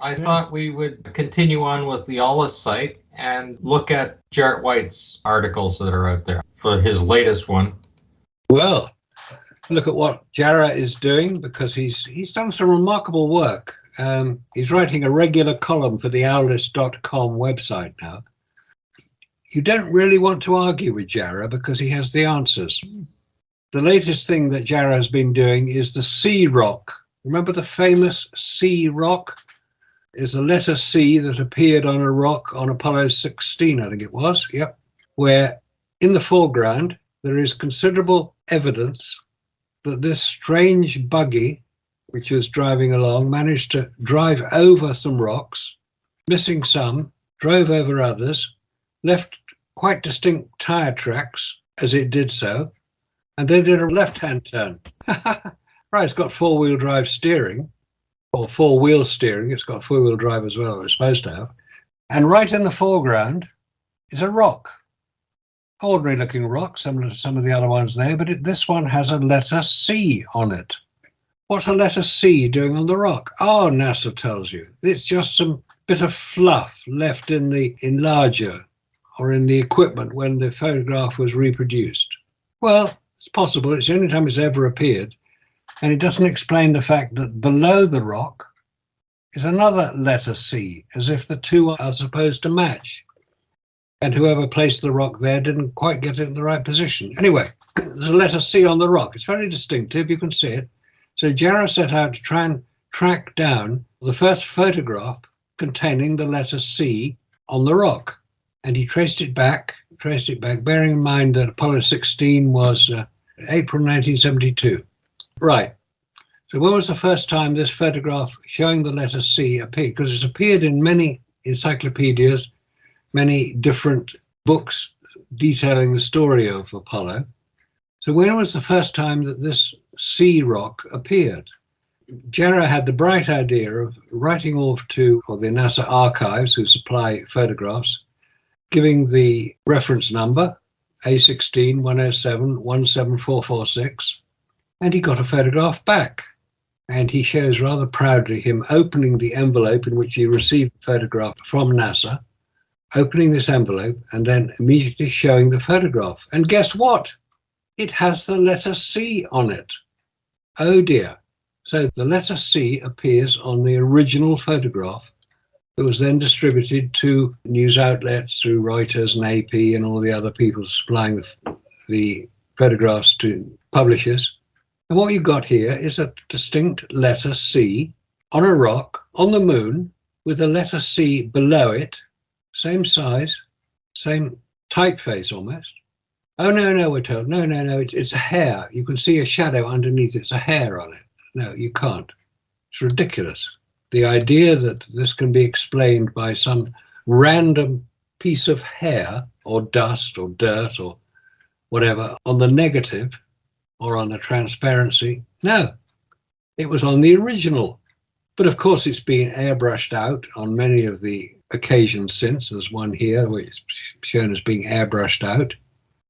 I thought we would continue on with the Ollis site and look at Jarrett White's articles that are out there for his latest one. Well, look at what Jarrah is doing, because he's done some remarkable work. He's writing a regular column for the owlist.com website now. You don't really want to argue with Jarrah because he has the answers. The latest thing that Jarrah has been doing is the C rock. Remember the famous C rock? Is a letter C that appeared on a rock on Apollo 16, I think it was, yep, where in the foreground there is considerable evidence that this strange buggy, which was driving along, managed to drive over some rocks, missing some, drove over others, left quite distinct tire tracks as it did so, and then did a left-hand turn. Right, it's got four-wheel drive steering, or four-wheel steering. It's got four-wheel drive as well, it's supposed to have. And right in the foreground is a rock. Ordinary-looking rock, similar to some of the other ones there, but this one has a letter C on it. What's a letter C doing on the rock? Oh, NASA tells you. It's just some bit of fluff left in the enlarger or in the equipment when the photograph was reproduced. Well, it's possible. It's the only time it's ever appeared. And it doesn't explain the fact that below the rock is another letter C, as if the two are supposed to match. And whoever placed the rock there didn't quite get it in the right position. Anyway, there's a letter C on the rock. It's very distinctive. You can see it. So Jarrah set out to try and track down the first photograph containing the letter C on the rock. And he traced it back, bearing in mind that Apollo 16 was April 1972. Right. So when was the first time this photograph showing the letter C appeared? Because it's appeared in many encyclopedias, many different books detailing the story of Apollo. So when was the first time that this C rock appeared? Jarrah had the bright idea of writing off to the NASA archives, who supply photographs, giving the reference number A16 107 17446, and he got a photograph back. And he shows rather proudly him opening the envelope in which he received the photograph from NASA, opening this envelope and then immediately showing the photograph. And guess what? It has the letter C on it. Oh dear. So the letter C appears on the original photograph that was then distributed to news outlets through Reuters and AP and all the other people supplying the photographs to publishers. And what you've got here is a distinct letter C on a rock on the moon with a letter C below it, same size, same typeface almost. Oh, no, we're told. No, it's a hair. You can see a shadow underneath. It's a hair on it. No, you can't. It's ridiculous. The idea that this can be explained by some random piece of hair or dust or dirt or whatever on the negative or on the transparency. No, it was on the original. But of course, it's been airbrushed out on many of the occasions since. There's one here which is shown as being airbrushed out.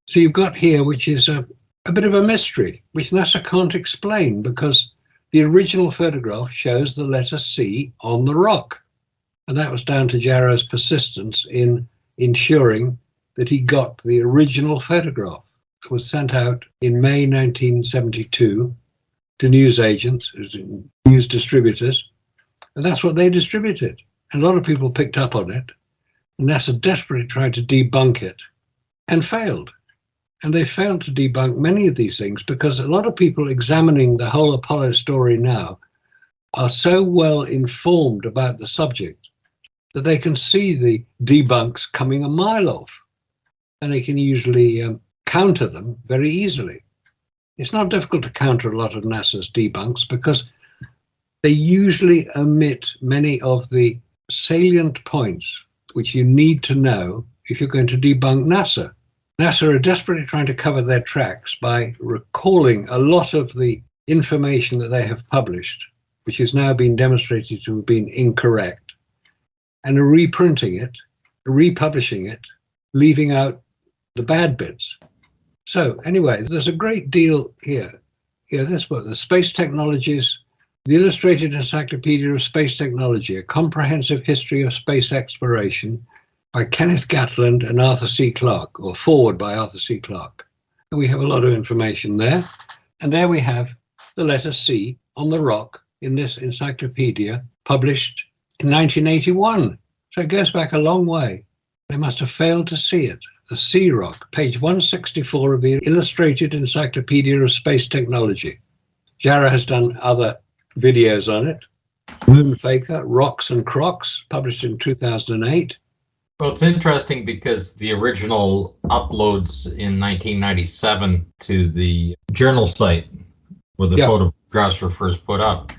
So you've got here, which is a bit of a mystery, which NASA can't explain, because the original photograph shows the letter C on the rock. And that was down to Jarrah's persistence in ensuring that he got the original photograph. It was sent out in May 1972 to newsagents, news distributors, and that's what they distributed. And a lot of people picked up on it, and NASA desperately tried to debunk it and failed. And they failed to debunk many of these things because a lot of people examining the whole Apollo story now are so well informed about the subject that they can see the debunks coming a mile off, and they can usually counter them very easily. It's not difficult to counter a lot of NASA's debunks because they usually omit many of the salient points which you need to know if you're going to debunk NASA. NASA are desperately trying to cover their tracks by recalling a lot of the information that they have published, which has now been demonstrated to have been incorrect, and are reprinting it, republishing it, leaving out the bad bits. So anyway, there's a great deal here. This book, the space technologies The Illustrated Encyclopedia of Space Technology, A Comprehensive History of Space Exploration by Kenneth Gatland and Arthur C. Clarke, or forward by Arthur C. Clarke. We have a lot of information there. And there we have the letter C on the rock in this encyclopedia, published in 1981. So it goes back a long way. They must have failed to see it. The C rock, page 164 of the Illustrated Encyclopedia of Space Technology. Jarrah has done other videos on it. Moon Faker, Rocks and Crocs, published in 2008. Well, it's interesting because the original uploads in 1997 to the journal site where the photographs were first put up,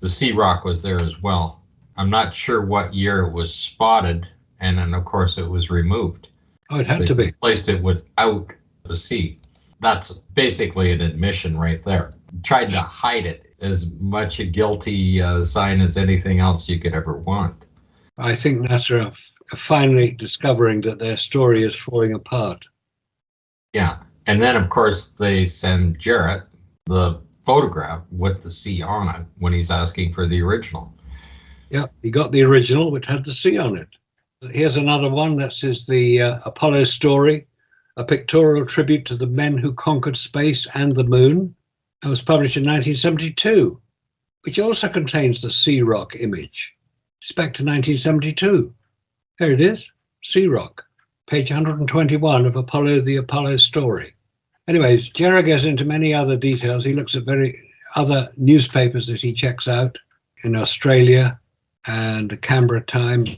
the sea rock was there as well. I'm not sure what year it was spotted, and then of course it was removed. Oh, it had to be. Placed it without the sea. That's basically an admission right there. Tried to hide it, as much a guilty sign as anything else you could ever want. I think NASA are finally discovering that their story is falling apart. Yeah, and then of course they send Jarrah the photograph with the C on it when he's asking for the original. Yeah, he got the original, which had the C on it. Here's another one that says the Apollo story, a pictorial tribute to the men who conquered space and the moon. It was published in 1972, which also contains the sea rock image. It's back to 1972. There it is, sea rock, page 121 of the Apollo story. Anyways, Jarrah goes into many other details. He looks at other newspapers that he checks out in Australia and the Canberra Times.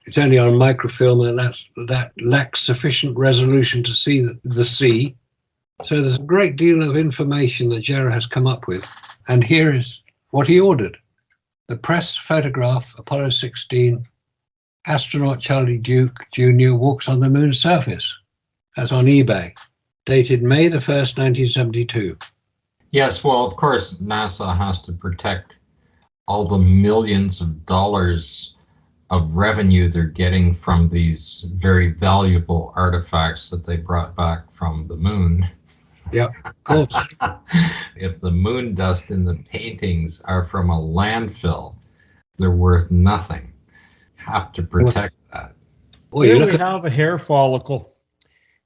It's only on microfilm, and that lacks sufficient resolution to see the sea. So there's a great deal of information that Jarrah has come up with, and here is what he ordered. The press photograph, Apollo 16, astronaut Charlie Duke Jr. walks on the moon's surface. That's on eBay, dated May the 1st, 1972. Yes, well, of course, NASA has to protect all the millions of dollars of revenue they're getting from these very valuable artifacts that they brought back from the moon. Yeah, of course. If the moon dust in the paintings are from a landfill, they're worth nothing. Have to protect that. Well, here we have a hair follicle.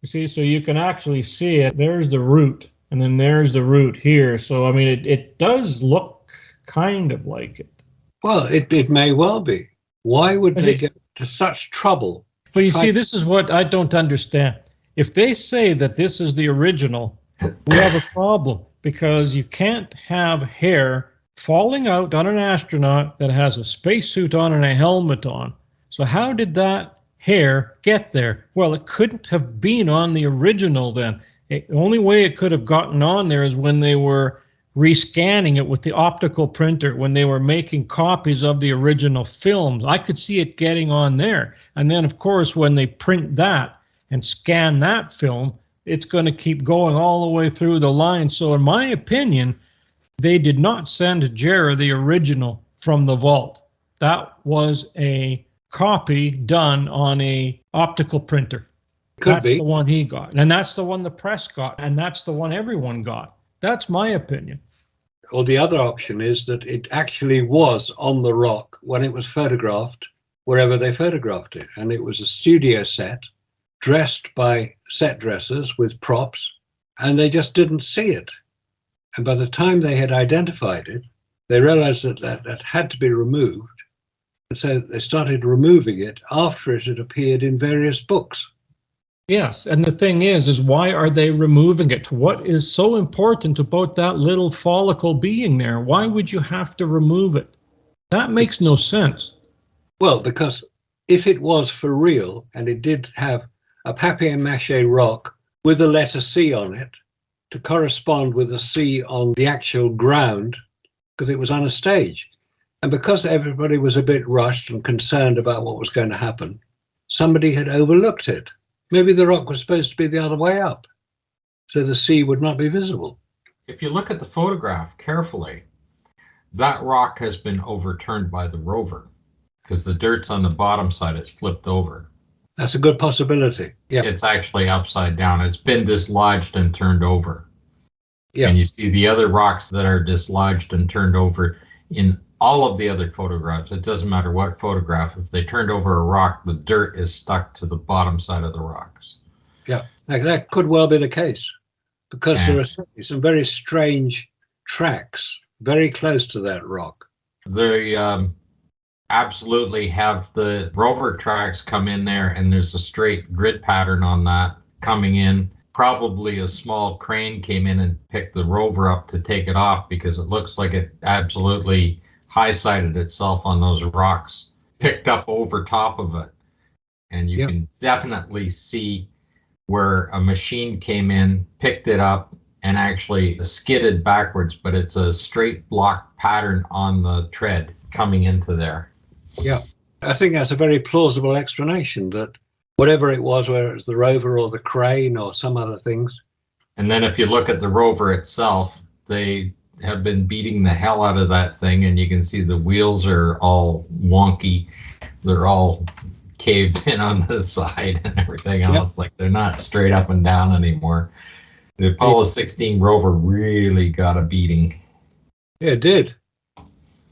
You see, so you can actually see it. There's the root, and then there's the root here. So, I mean, it does look kind of like it. Well, it may well be. Why would they get to such trouble? But you see, this is what I don't understand. If they say that this is the original, we have a problem, because you can't have hair falling out on an astronaut that has a spacesuit on and a helmet on. So how did that hair get there? Well, it couldn't have been on the original then. The only way it could have gotten on there is when they were rescanning it with the optical printer, when they were making copies of the original films. I could see it getting on there. And then, of course, when they print that and scan that film, it's going to keep going all the way through the line. So in my opinion, they did not send Jarrah the original from the vault. That was a copy done on a optical printer. That's the one he got. And that's the one the press got. And that's the one everyone got. That's my opinion. Or the other option is that it actually was on the rock when it was photographed, wherever they photographed it. And it was a studio set, dressed by set dressers with props, and they just didn't see it. And by the time they had identified it, they realized that had to be removed. And so they started removing it after it had appeared in various books. Yes, and the thing is why are they removing it? What is so important about that little follicle being there? Why would you have to remove it? That makes no sense. Well, because if it was for real, and it did have a papier-mâché rock with a letter C on it to correspond with the C on the actual ground, because it was on a stage. And because everybody was a bit rushed and concerned about what was going to happen, somebody had overlooked it. Maybe the rock was supposed to be the other way up, so the sea would not be visible. If you look at the photograph carefully, that rock has been overturned by the rover because the dirt's on the bottom side, it's flipped over. That's a good possibility. Yeah. It's actually upside down. It's been dislodged and turned over. Yeah. And you see the other rocks that are dislodged and turned over in all of the other photographs, it doesn't matter what photograph, if they turned over a rock, the dirt is stuck to the bottom side of the rocks. Yeah, that could well be the case, because there are certainly some very strange tracks very close to that rock. They absolutely have the rover tracks come in there, and there's a straight grid pattern on that coming in. Probably a small crane came in and picked the rover up to take it off, because it looks like it absolutely high-sided itself on those rocks, picked up over top of it. And you can definitely see where a machine came in, picked it up, and actually skidded backwards, but it's a straight block pattern on the tread coming into there. Yeah, I think that's a very plausible explanation, that whatever it was, whether it's the rover or the crane or some other things. And then if you look at the rover itself, they have been beating the hell out of that thing, and you can see the wheels are all wonky. They're all caved in on the side and everything else. Like, they're not straight up and down anymore. The Apollo 16 rover really got a beating. Yeah, it did.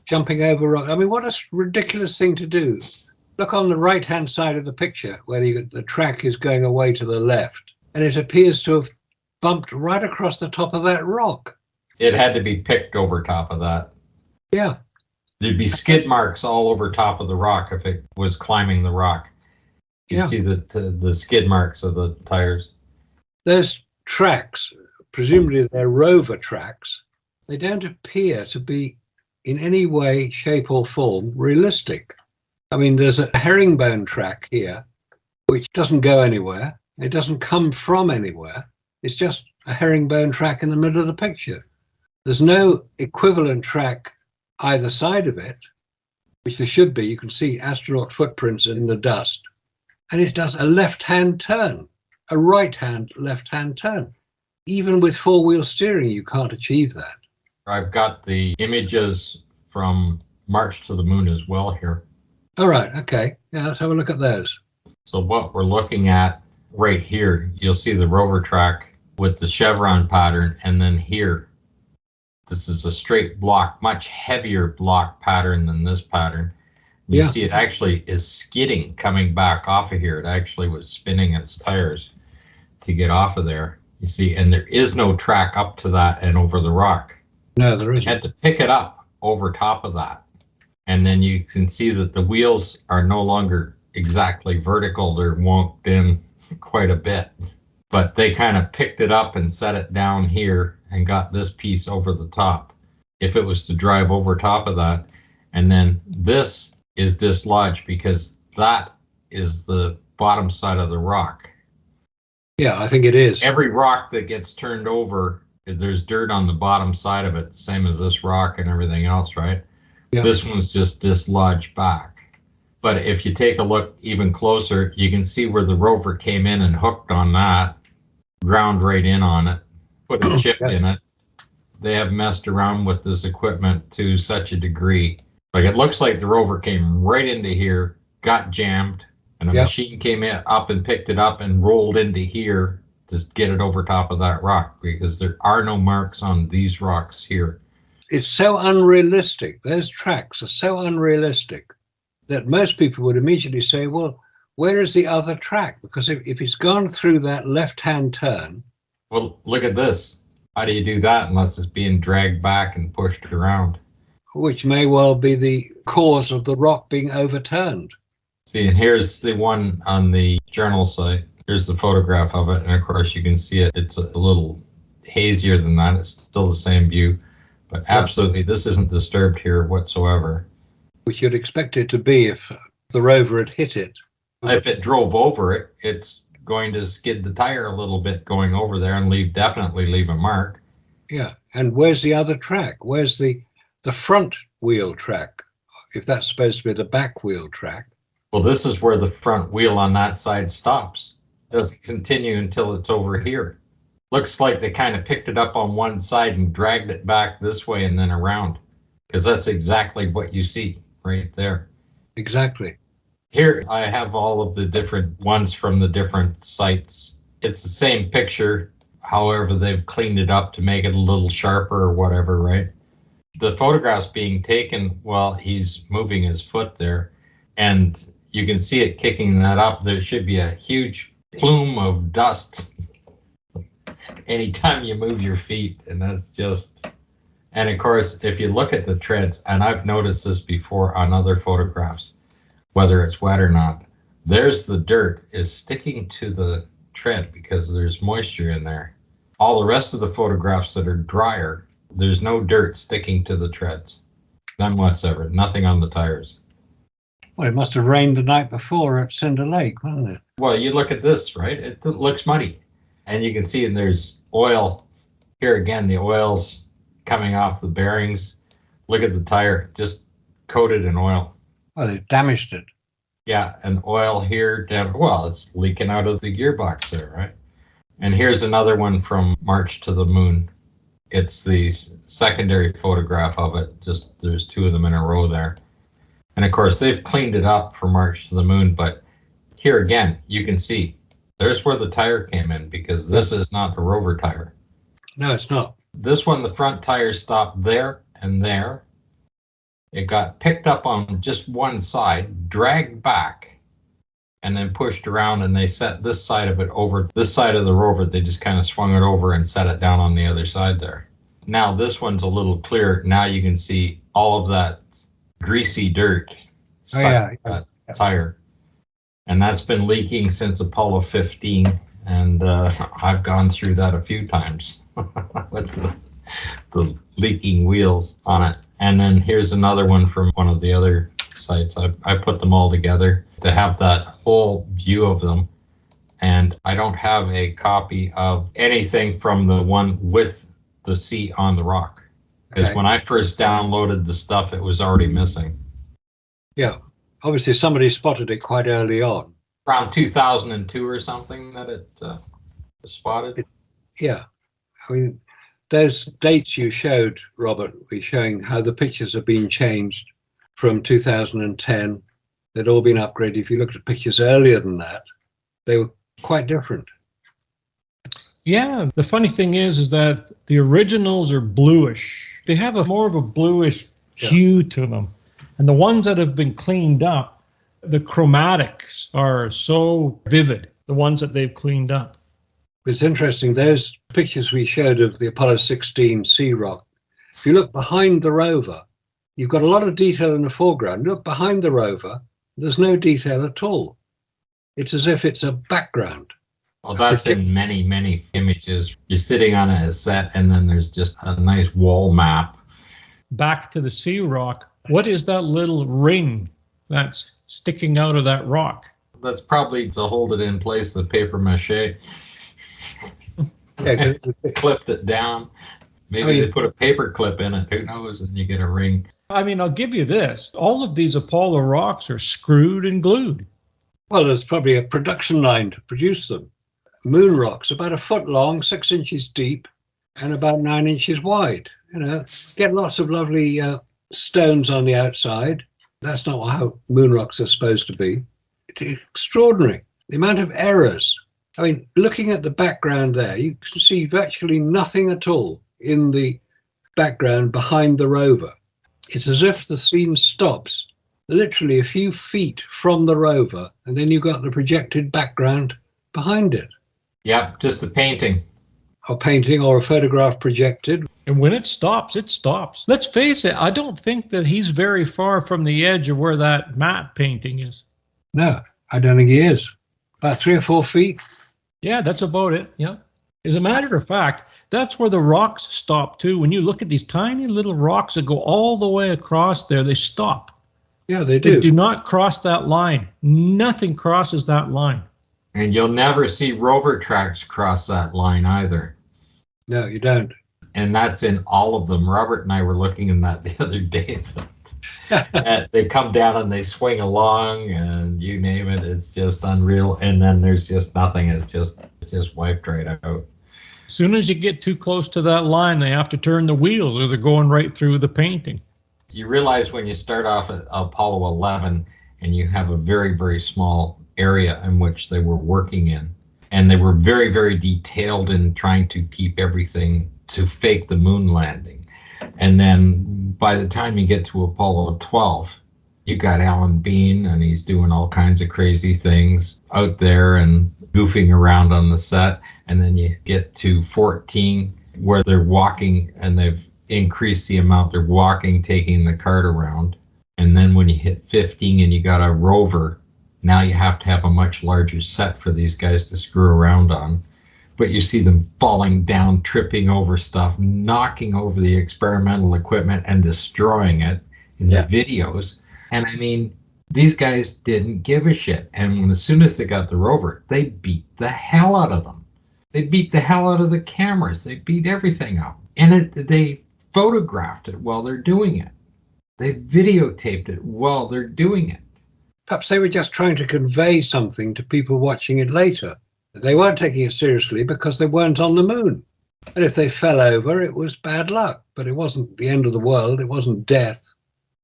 Jumping over rock. I mean, what a ridiculous thing to do. Look on the right-hand side of the picture where the track is going away to the left, and it appears to have bumped right across the top of that rock. It had to be picked over top of that. Yeah. There'd be skid marks all over top of the rock if it was climbing the rock. You can see the skid marks of the tires. Those tracks, presumably they're rover tracks, they don't appear to be in any way, shape or form realistic. I mean, there's a herringbone track here, which doesn't go anywhere. It doesn't come from anywhere. It's just a herringbone track in the middle of the picture. There's no equivalent track either side of it, which there should be. You can see astronaut footprints in the dust. And it does a left-hand turn, a right-hand, left-hand turn. Even with four-wheel steering, you can't achieve that. I've got the images from March to the Moon as well here. All right, okay. Yeah, let's have a look at those. So what we're looking at right here, you'll see the rover track with the chevron pattern, and then here, this is a straight block, much heavier block pattern than this pattern. You see it actually is skidding coming back off of here. It actually was spinning its tires to get off of there. You see, and there is no track up to that and over the rock. No, there isn't. You had to pick it up over top of that. And then you can see that the wheels are no longer exactly vertical. They're wonked in quite a bit. But they kind of picked it up and set it down here and got this piece over the top. If it was to drive over top of that, and then this is dislodged because that is the bottom side of the rock. Yeah, I think it is. Every rock that gets turned over, there's dirt on the bottom side of it, same as this rock and everything else, right? Yeah. This one's just dislodged back. But if you take a look even closer, you can see where the rover came in and hooked on that, ground right in on it, put a chip in it. They have messed around with this equipment to such a degree. Like, it looks like the rover came right into here, got jammed, and a machine came in, up and picked it up and rolled into here to get it over top of that rock, because there are no marks on these rocks here. It's so unrealistic. Those tracks are so unrealistic that most people would immediately say, well, where is the other track? Because if it's gone through that left-hand turn. Well, look at this. How do you do that unless it's being dragged back and pushed around? Which may well be the cause of the rock being overturned. See, and here's the one on the journal site. Here's the photograph of it. And of course, you can see it. It's a little hazier than that. It's still the same view. But absolutely, this isn't disturbed here whatsoever. Which you'd expect it to be if the rover had hit it. If it drove over it, it's going to skid the tire a little bit going over there and definitely leave a mark. Yeah, and where's the other track? Where's the front wheel track, if that's supposed to be the back wheel track? Well, this is where the front wheel on that side stops. It doesn't continue until it's over here. Looks like they kind of picked it up on one side and dragged it back this way and then around, because that's exactly what you see right there. Exactly. Here I have all of the different ones from the different sites. It's the same picture, however they've cleaned it up to make it a little sharper or whatever, right? The photograph's being taken while he's moving his foot there, and you can see it kicking that up. There should be a huge plume of dust anytime you move your feet, and that's just... And of course, if you look at the treads, and I've noticed this before on other photographs, whether it's wet or not, there's the dirt is sticking to the tread because there's moisture in there. All the rest of the photographs that are drier, there's no dirt sticking to the treads. None whatsoever. Nothing on the tires. Well, it must have rained the night before at Cinder Lake, wasn't it? Well, you look at this, right? It looks muddy. And you can see there's oil. Here again, the oil's coming off the bearings. Look at the tire, just coated in oil. Well, they damaged it. Yeah, and oil here down. Well, it's leaking out of the gearbox there, right? And here's another one from March to the Moon. It's the secondary photograph of it. Just there's two of them in a row there. And of course, they've cleaned it up for March to the Moon. But here again, you can see there's where the tire came in, because this is not the Rover tire. No, it's not. This one, the front tire stopped there and there. It got picked up on just one side, dragged back, and then pushed around, and they set this side of it over this side of the Rover. They just kind of swung it over and set it down on the other side there. Now this one's a little clearer. Now you can see all of that greasy dirt stuck to that tire. And that's been leaking since Apollo 15. And I've gone through that a few times with the leaking wheels on it. And then here's another one from one of the other sites. I put them all together to have that whole view of them. And I don't have a copy of anything from the one with the seat on the rock. Because when I first downloaded the stuff, it was already missing. Yeah, obviously somebody spotted it quite early on. Around 2002 or something that it was spotted. Yeah, I mean, those dates you showed, Robert, were showing how the pictures have been changed from 2010. They'd all been upgraded. If you looked at pictures earlier than that, they were quite different. Yeah, the funny thing is that the originals are bluish. They have a more of a bluish hue to them. And the ones that have been cleaned up, the chromatics are so vivid, the ones that they've cleaned up. It's interesting, those pictures we showed of the Apollo 16 sea rock, if you look behind the rover, you've got a lot of detail in the foreground. Look behind the rover, there's no detail at all. It's as if it's a background. Well, that's in many, many images. You're sitting on a set, and then there's just a nice wall map. Back to the sea rock, what is that little ring that's sticking out of that rock? That's probably to hold it in place, the paper mache. Clipped it down. Maybe they put a paper clip in it. Who knows? And you get a ring. I mean, I'll give you this. All of these Apollo rocks are screwed and glued. Well, there's probably a production line to produce them. Moon rocks, about 1 foot long, 6 inches deep, and about 9 inches wide. You know, get lots of lovely stones on the outside. That's not how moon rocks are supposed to be. It's extraordinary, the amount of errors. I mean, looking at the background there, you can see virtually nothing at all in the background behind the rover. It's as if the scene stops literally a few feet from the rover, and then you've got the projected background behind it. Yep, just the painting. A painting or a photograph projected. And when it stops, it stops. Let's face it, I don't think that he's very far from the edge of where that matte painting is. No, I don't think he is. About 3 or 4 feet. Yeah, that's about it. Yeah. As a matter of fact, that's where the rocks stop too. When you look at these tiny little rocks that go all the way across there, they stop. Yeah, they do. They do not cross that line. Nothing crosses that line. And you'll never see rover tracks cross that line either. No, you don't. And that's in all of them. Robert and I were looking in that the other day. They come down and they swing along, and you name it, it's just unreal. And then there's just nothing. It's just wiped right out. As soon as you get too close to that line, they have to turn the wheels, or they're going right through the painting. You realize when you start off at Apollo 11 and you have a very, very small area in which they were working in, and they were very, very detailed in trying to keep everything to fake the moon landing. And then by the time you get to Apollo 12, you got Alan Bean, and he's doing all kinds of crazy things out there and goofing around on the set. And then you get to 14, where they're walking, and they've increased the amount they're walking, taking the cart around. And then when you hit 15 and you got a rover, now you have to have a much larger set for these guys to screw around on. But you see them falling down, tripping over stuff, knocking over the experimental equipment and destroying it in the videos. And I mean, these guys didn't give a shit. And as soon as they got the rover, they beat the hell out of them. They beat the hell out of the cameras. They beat everything up. And they photographed it while they're doing it. They videotaped it while they're doing it. Perhaps they were just trying to convey something to people watching it later. They weren't taking it seriously because they weren't on the moon. And if they fell over, it was bad luck. But it wasn't the end of the world. It wasn't death.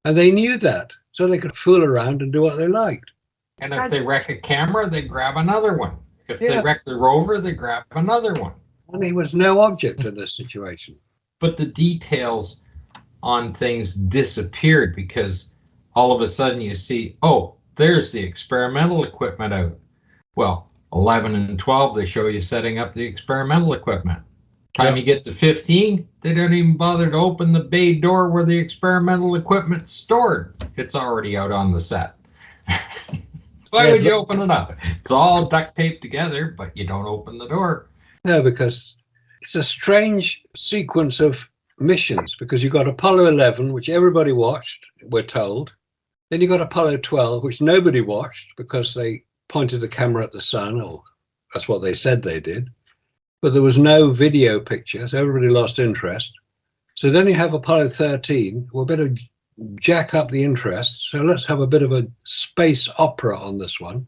And they knew that. So they could fool around and do what they liked. And if they wreck a camera, they grab another one. If they wreck the rover, they grab another one. And he was no object in this situation. But the details on things disappeared because all of a sudden you see, oh, there's the experimental equipment out. Well, 11 and 12, they show you setting up the experimental equipment. Time you get to 15, they don't even bother to open the bay door where the experimental equipment's stored. It's already out on the set. Why would you open it up? It's all duct taped together, but you don't open the door. No, because it's a strange sequence of missions, because you got Apollo 11, which everybody watched, we're told. Then you got Apollo 12, which nobody watched because they pointed the camera at the sun, or that's what they said they did. But there was no video picture, so everybody lost interest. So then you have Apollo 13. We'll better jack up the interest. So let's have a bit of a space opera on this one.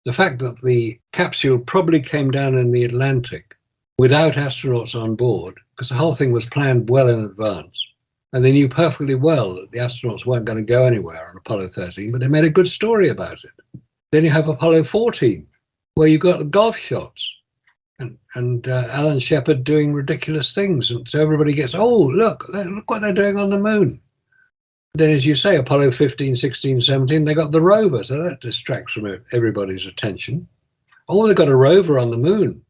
The fact that the capsule probably came down in the Atlantic without astronauts on board, because the whole thing was planned well in advance. And they knew perfectly well that the astronauts weren't going to go anywhere on Apollo 13, but they made a good story about it. Then you have Apollo 14, where you got the golf shots and Alan Shepard doing ridiculous things. And so everybody gets, oh, look what they're doing on the moon. Then, as you say, Apollo 15, 16, 17, they got the rover, so that distracts from everybody's attention. Oh, they got a rover on the moon,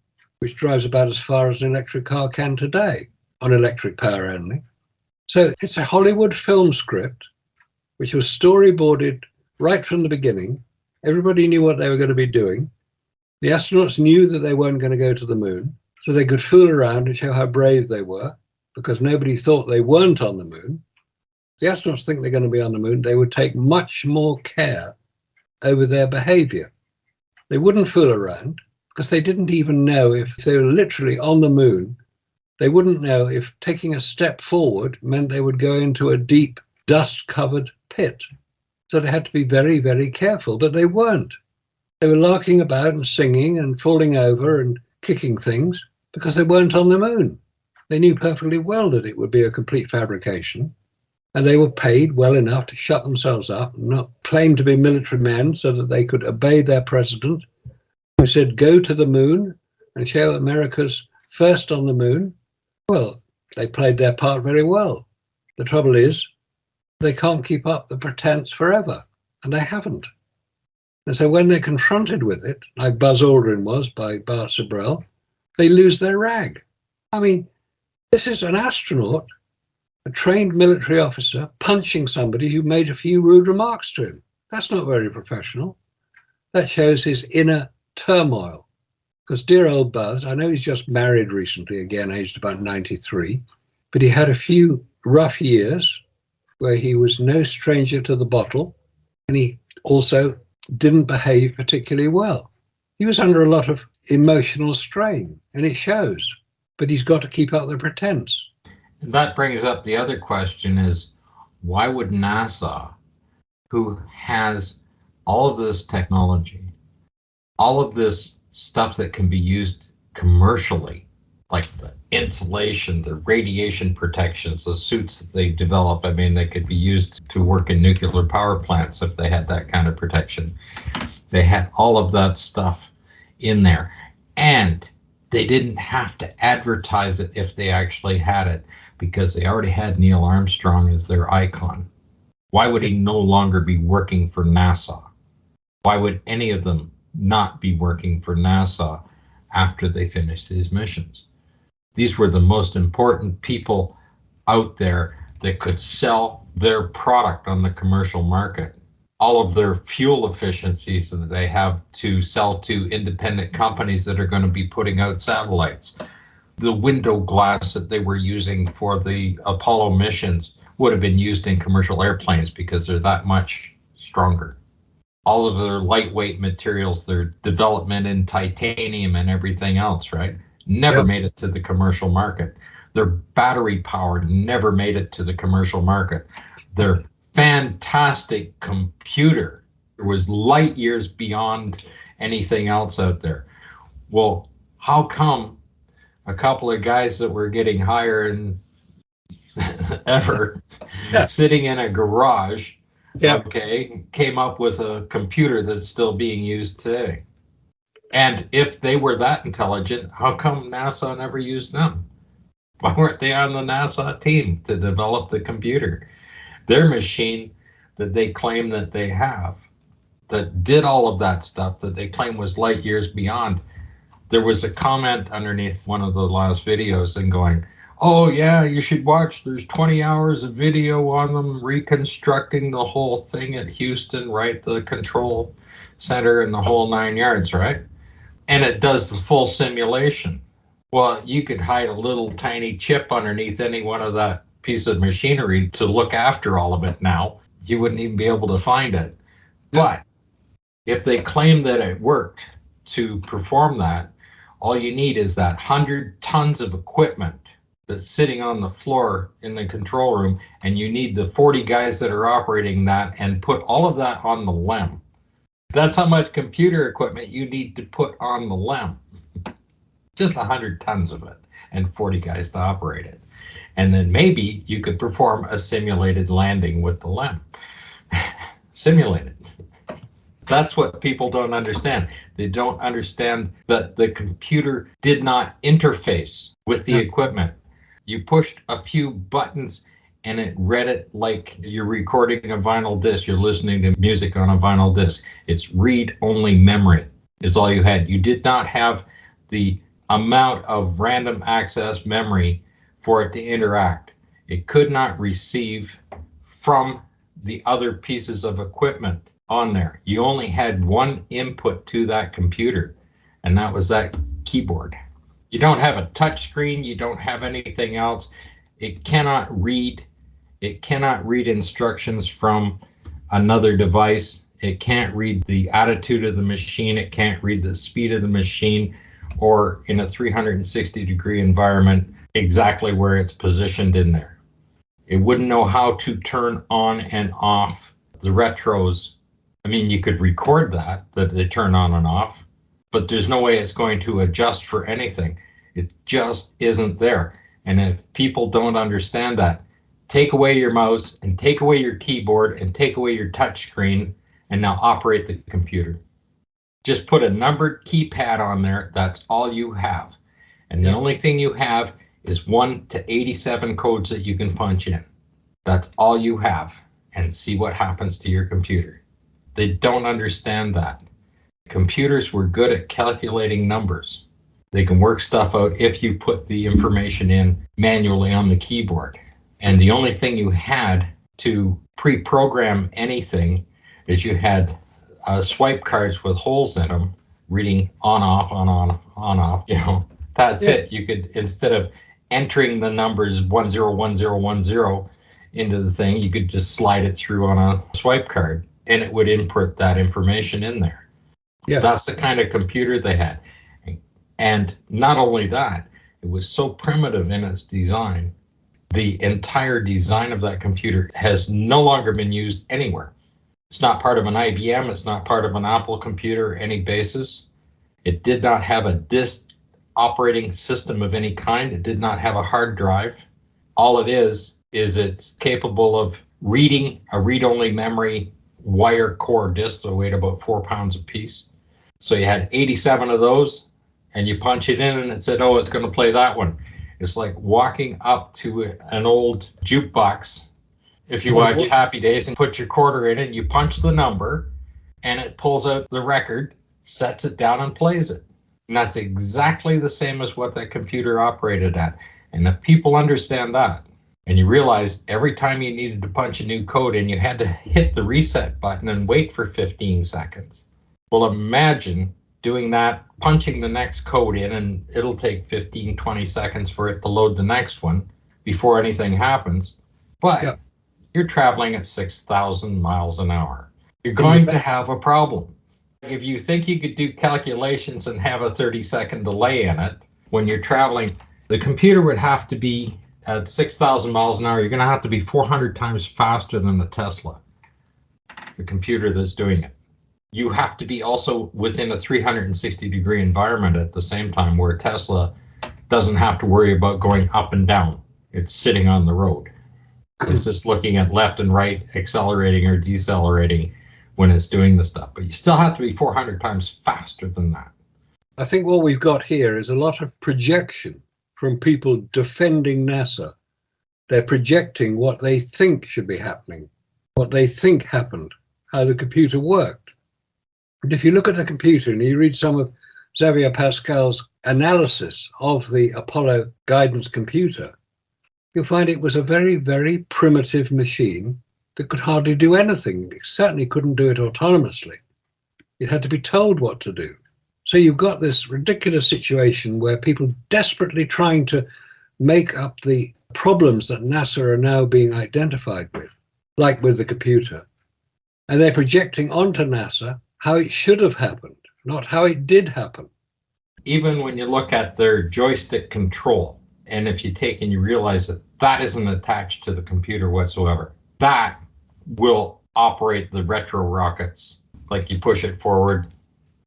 which drives about as far as an electric car can today, on electric power only. So it's a Hollywood film script, which was storyboarded right from the beginning. Everybody knew what they were going to be doing. The astronauts knew that they weren't going to go to the moon, so they could fool around and show how brave they were, because nobody thought they weren't on the moon. The astronauts think they're going to be on the moon. They would take much more care over their behavior. They wouldn't fool around because they didn't even know if they were literally on the moon. They wouldn't know if taking a step forward meant they would go into a deep dust-covered pit. So they had to be very, very careful, but they weren't. They were larking about and singing and falling over and kicking things because they weren't on the moon. They knew perfectly well that it would be a complete fabrication. And they were paid well enough to shut themselves up and not claim to be military men so that they could obey their president, who said, go to the moon and show America's first on the moon. Well, they played their part very well. The trouble is, they can't keep up the pretense forever, and they haven't. And so when they're confronted with it, like Buzz Aldrin was by Bart Sibrel, they lose their rag. I mean, this is an astronaut, a trained military officer, punching somebody who made a few rude remarks to him. That's not very professional. That shows his inner turmoil. Because dear old Buzz, I know he's just married recently, again, aged about 93, but he had a few rough years where he was no stranger to the bottle, and he also didn't behave particularly well. He was under a lot of emotional strain, and it shows, but he's got to keep up the pretense. That brings up the other question is, why would NASA, who has all of this technology, all of this stuff that can be used commercially, like the insulation, the radiation protections, the suits that they develop, I mean, they could be used to work in nuclear power plants if they had that kind of protection. They had all of that stuff in there, and they didn't have to advertise it if they actually had it, because they already had Neil Armstrong as their icon. Why would he no longer be working for NASA? Why would any of them not be working for NASA after they finished these missions? These were the most important people out there that could sell their product on the commercial market. All of their fuel efficiencies that they have to sell to independent companies that are going to be putting out satellites. The window glass that they were using for the Apollo missions would have been used in commercial airplanes because they're that much stronger. All of their lightweight materials, their development in titanium and everything else, right, never made it to the commercial market. Their battery power never made it to the commercial market. Their fantastic computer was light years beyond anything else out there. Well, how come a couple of guys that were getting higher in ever sitting in a garage, came up with a computer that's still being used today? And if they were that intelligent, how come NASA never used them? Why weren't they on the NASA team to develop the computer? Their machine that they claim that they have, that did all of that stuff that they claim was light years beyond. There was a comment underneath one of the last videos and going, oh yeah, you should watch, there's 20 hours of video on them reconstructing the whole thing at Houston, right? The control center and the whole 9 yards, right? And it does the full simulation. Well, you could hide a little tiny chip underneath any one of that piece of machinery to look after all of it now. You wouldn't even be able to find it. But if they claim that it worked to perform that, all you need is that 100 tons of equipment that's sitting on the floor in the control room, and you need the 40 guys that are operating that and put all of that on the LEM. That's how much computer equipment you need to put on the LEM. Just 100 tons of it and 40 guys to operate it. And then maybe you could perform a simulated landing with the LEM. Simulated. That's what people don't understand. They don't understand that the computer did not interface with the equipment. You pushed a few buttons and it read it like you're recording a vinyl disc. You're listening to music on a vinyl disc. It's read-only memory is all you had. You did not have the amount of random access memory for it to interact. It could not receive from the other pieces of equipment on there. You only had one input to that computer, and that was that keyboard. You don't have a touch screen. You don't have anything else. It cannot read. It cannot read instructions from another device. It can't read the attitude of the machine. It can't read the speed of the machine, or in a 360-degree environment, exactly where it's positioned in there. It wouldn't know how to turn on and off the retros. I mean, you could record that they turn on and off, but there's no way it's going to adjust for anything. It just isn't there. And if people don't understand that, take away your mouse and take away your keyboard and take away your touch screen and now operate the computer. Just put a numbered keypad on there. That's all you have. And the only thing you have is 1 to 87 codes that you can punch in. That's all you have, and see what happens to your computer. They don't understand that. Computers were good at calculating numbers. They can work stuff out if you put the information in manually on the keyboard. And the only thing you had to pre-program anything is you had swipe cards with holes in them, reading on, off, on, off, you know, that's it. You could, instead of entering the numbers 101010 into the thing, you could just slide it through on a swipe card and it would input that information in there. Yeah. That's the kind of computer they had. And not only that, it was so primitive in its design. The entire design of that computer has no longer been used anywhere. It's not part of an IBM. It's not part of an Apple computer, any basis. It did not have a disk operating system of any kind. It did not have a hard drive. All it is it's capable of reading a read-only memory wire core disk that weighed about 4 pounds a piece. So you had 87 of those, and you punch it in and it said, oh, it's going to play that one. It's like walking up to an old jukebox. If you watch Happy Days and put your quarter in it, you punch the number and it pulls out the record, sets it down and plays it. And that's exactly the same as what that computer operated at. And if people understand that, and you realize every time you needed to punch a new code in, you had to hit the reset button and wait for 15 seconds. Well, imagine doing that, punching the next code in, and it'll take 15, 20 seconds for it to load the next one before anything happens. But you're traveling at 6,000 miles an hour. You're going to have a problem. If you think you could do calculations and have a 30-second delay in it when you're traveling, the computer would have to be at 6,000 miles an hour. You're going to have to be 400 times faster than the Tesla, the computer that's doing it. You have to be also within a 360-degree environment at the same time, where Tesla doesn't have to worry about going up and down. It's sitting on the road. It's just looking at left and right, accelerating or decelerating when it's doing the stuff. But you still have to be 400 times faster than that. I think what we've got here is a lot of projection from people defending NASA. They're projecting what they think should be happening, what they think happened, how the computer worked. And if you look at the computer and you read some of Xavier Pascal's analysis of the Apollo guidance computer, you'll find it was a very, very primitive machine that could hardly do anything. It certainly couldn't do it autonomously. It had to be told what to do. So you've got this ridiculous situation where people desperately trying to make up the problems that NASA are now being identified with, like with the computer. And they're projecting onto NASA how it should have happened, not how it did happen. Even when you look at their joystick control, and if you take and you realize that that isn't attached to the computer whatsoever, that will operate the retro rockets. Like you push it forward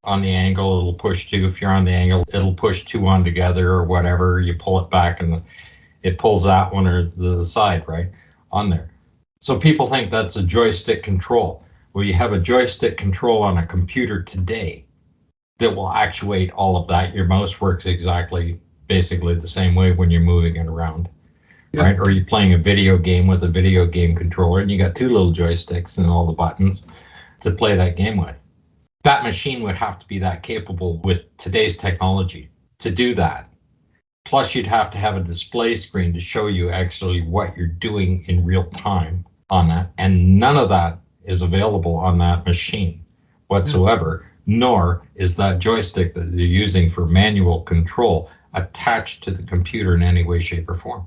on the angle, it'll push two. If you're on the angle, it'll push two on together or whatever. You pull it back and it pulls that one or the side, right, on there. So people think that's a joystick control. Well, you have a joystick control on a computer today that will actuate all of that. Your mouse works basically the same way when you're moving it around, right? Or you're playing a video game with a video game controller and you got two little joysticks and all the buttons to play that game with. That machine would have to be that capable with today's technology to do that. Plus, you'd have to have a display screen to show you actually what you're doing in real time on that. And none of that is available on that machine whatsoever, nor is that joystick that they're using for manual control attached to the computer in any way, shape, or form.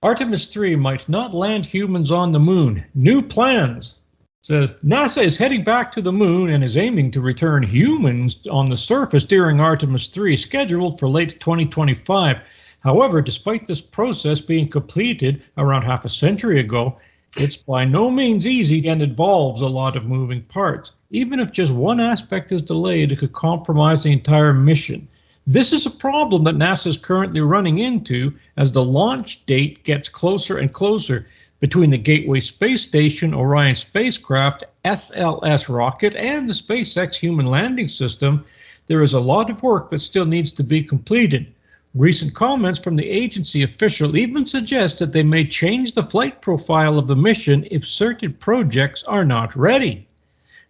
Artemis 3 might not land humans on the moon. New plans. Says NASA is heading back to the moon and is aiming to return humans on the surface during Artemis 3, scheduled for late 2025. However, despite this process being completed around half a century ago, it's by no means easy and involves a lot of moving parts. Even if just one aspect is delayed, it could compromise the entire mission. This is a problem that NASA is currently running into as the launch date gets closer and closer. Between the Gateway Space Station, Orion spacecraft, SLS rocket, and the SpaceX human landing system, there is a lot of work that still needs to be completed. Recent comments from the agency official even suggest that they may change the flight profile of the mission if certain projects are not ready.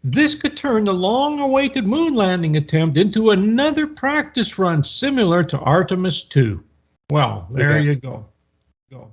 This could turn the long-awaited moon landing attempt into another practice run similar to Artemis 2. Well, there you go. Go.